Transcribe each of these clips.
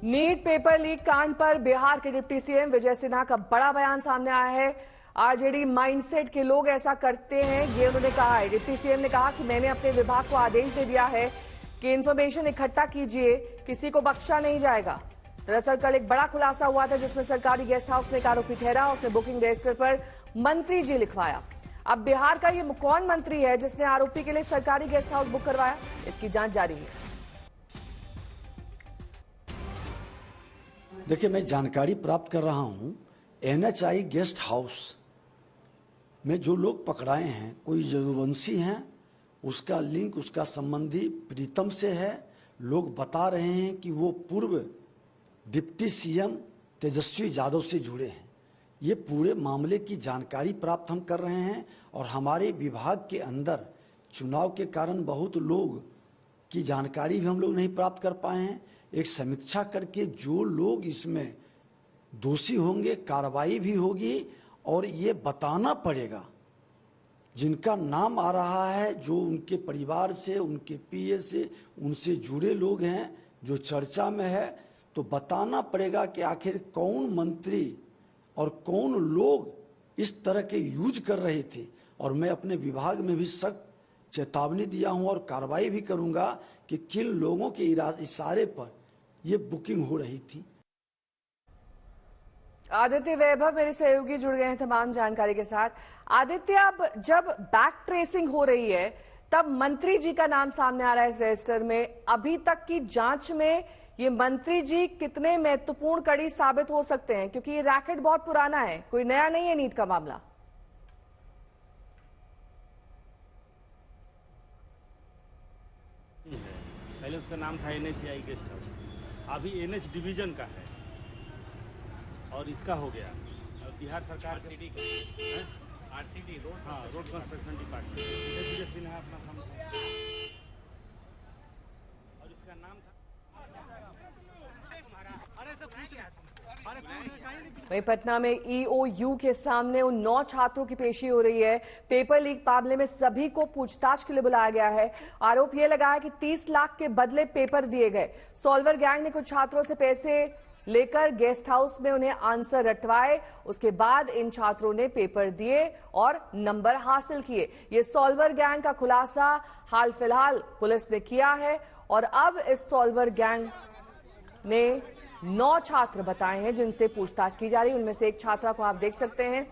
NEET paper leak कांड पर बिहार के डिप्टी सीएम विजय सिन्हा का बड़ा बयान सामने आया है। आरजेडी माइंडसेट के लोग ऐसा करते हैं, ये उन्होंने कहा है। डिप्टी सीएम ने कहा कि मैंने अपने विभाग को आदेश दे दिया है कि इंफॉर्मेशन इकट्ठा कीजिए, किसी को बख्शा नहीं जाएगा। दरअसल कल एक बड़ा खुलासा हुआ था जिसमें सरकारी गेस्ट हाउस में एक आरोपी ठहरा, उसने बुकिंग रजिस्टर पर मंत्री जी लिखवाया। अब बिहार का ये कौन मंत्री है जिसने आरोपी के लिए सरकारी गेस्ट हाउस बुक करवाया, इसकी जांच जारी है। देखिए, मैं जानकारी प्राप्त कर रहा हूं, एनएचआई गेस्ट हाउस में जो लोग पकड़ाए हैं, कोई यदुवंशी हैं, उसका लिंक उसका संबंधी प्रीतम से है। लोग बता रहे हैं कि वो पूर्व डिप्टी सीएम तेजस्वी यादव से जुड़े हैं। ये पूरे मामले की जानकारी प्राप्त हम कर रहे हैं और हमारे विभाग के अंदर चुनाव के कारण बहुत लोग की जानकारी भी हम लोग नहीं प्राप्त कर पाए हैं। एक समीक्षा करके जो लोग इसमें दोषी होंगे कार्रवाई भी होगी और ये बताना पड़ेगा जिनका नाम आ रहा है, जो उनके परिवार से, उनके पीए से, उनसे जुड़े लोग हैं, जो चर्चा में है, तो बताना पड़ेगा कि आखिर कौन मंत्री और कौन लोग इस तरह के यूज कर रहे थे। और मैं अपने विभाग में भी सख्त चेतावनी दिया हूं और कार्रवाई भी करूंगा कि किन लोगों के इशारे पर ये बुकिंग हो रही थी। आदित्य वैभव मेरे सहयोगी जुड़ गए हैं तमाम जानकारी के साथ। आदित्य, अब जब बैक ट्रेसिंग हो रही है तब मंत्री जी का नाम सामने आ रहा है इस रजिस्टर में। अभी तक की जांच में ये मंत्री जी कितने महत्वपूर्ण कड़ी साबित हो सकते हैं, क्योंकि ये रैकेट बहुत पुराना है, कोई नया नहीं है नीट का मामला। पहले उसका नाम था एनएचआई गेस्ट हाउस, अभी एनएच डिवीजन का है और इसका हो गया बिहार सरकार RCD road construction department Vijay Sinha अपना काम और इसका नाम था। वहीं पटना में ईओयू के सामने उन 9 छात्रों की पेशी हो रही है। पेपर लीक मामले में सभी को पूछताछ के लिए बुलाया गया है। आरोप यह लगा है कि 30 लाख के बदले पेपर दिए गए। सॉल्वर गैंग ने कुछ छात्रों से पैसे लेकर गेस्ट हाउस में उन्हें आंसर रटवाए, उसके बाद इन छात्रों ने पेपर दिए और नंबर हासिल किए। ये सॉल्वर गैंग का खुलासा हाल फिलहाल पुलिस ने किया है और अब इस सॉल्वर गैंग ने 9 छात्र बताए हैं जिनसे पूछताछ की जा रही है। उनमें से एक छात्रा को आप देख सकते हैं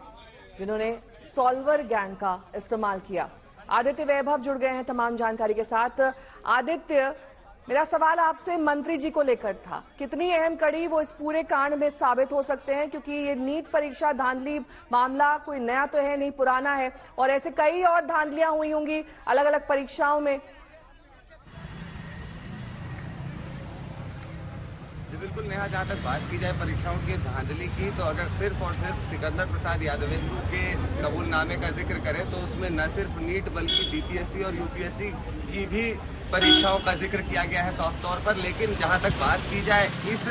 जिन्होंने सॉल्वर गैंग का इस्तेमाल किया। आदित्य वैभव जुड़ गए हैं तमाम जानकारी के साथ। आदित्य, मेरा सवाल आपसे मंत्री जी को लेकर था, कितनी अहम कड़ी वो इस पूरे कांड में साबित हो सकते हैं, क्योंकि ये नीट परीक्षा धांधली मामला कोई नया तो है नहीं, पुराना है और ऐसे कई और धांधलियां हुई होंगी अलग अलग परीक्षाओं में। बिल्कुल नेहा, जहाँ तक बात की जाए परीक्षाओं की धांधली की, तो अगर सिर्फ और सिर्फ सिकंदर प्रसाद यादवेंदु के कबूलनामे का जिक्र करें तो उसमें न सिर्फ नीट बल्कि बीपीएससी और यूपीएससी की भी परीक्षाओं का जिक्र किया गया है साफ तौर पर। लेकिन जहाँ तक बात की जाए इस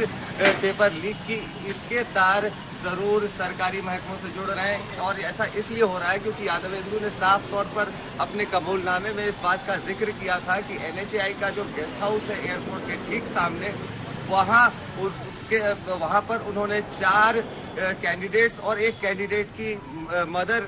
पेपर लीक की, इसके तार जरूर सरकारी महकमों से जुड़ रहे हैं और ऐसा इसलिए हो रहा है क्योंकि यादवेंदु ने साफ तौर पर अपने कबूलनामे में इस बात का जिक्र किया था कि एनएचआई का जो गेस्ट हाउस है एयरपोर्ट के ठीक सामने, वहाँ पर उन्होंने 4 कैंडिडेट्स और एक कैंडिडेट की मदर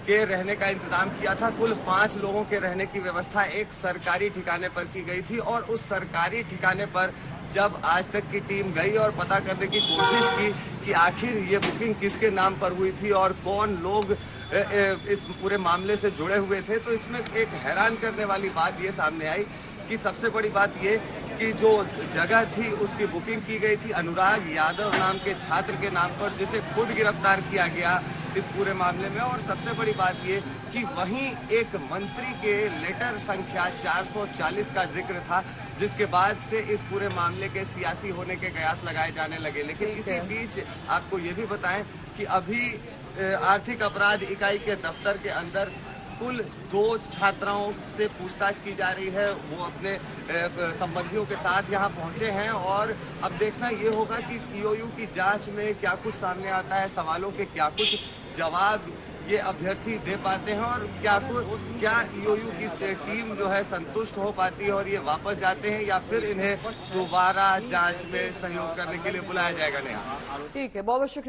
के रहने का इंतजाम किया था। कुल 5 लोगों के रहने की व्यवस्था एक सरकारी ठिकाने पर की गई थी और उस सरकारी ठिकाने पर जब आज तक की टीम गई और पता करने की कोशिश की कि आखिर ये बुकिंग किसके नाम पर हुई थी और कौन लोग इस पूरे मामले से जुड़े हुए थे, तो इसमें एक हैरान करने वाली बात ये सामने आई कि सबसे बड़ी बात ये कि जो जगह थी उसकी बुकिंग की गई थी अनुराग यादव नाम के छात्र के नाम पर, जिसे खुद गिरफ्तार किया गया इस पूरे मामले में। और सबसे बड़ी बात ये कि वहीं एक मंत्री के लेटर संख्या 440 का जिक्र था, जिसके बाद से इस पूरे मामले के सियासी होने के कयास लगाए जाने लगे। लेकिन इसी बीच आपको ये भी बताएं कि अभी आर्थिक अपराध इकाई के दफ्तर के अंदर कुल 2 छात्राओं से पूछताछ की जा रही है। वो अपने संबंधियों के साथ यहाँ पहुंचे हैं और अब देखना ये होगा कि ईओयू की जांच में क्या कुछ सामने आता है, सवालों के क्या कुछ जवाब ये अभ्यर्थी दे पाते हैं और क्या ईओयू की टीम जो है संतुष्ट हो पाती है और ये वापस जाते हैं या फिर इन्हें दोबारा जांच में सहयोग करने के लिए बुलाया जाएगा। नेहा, ठीक है, बहुत बहुत शुक्रिया।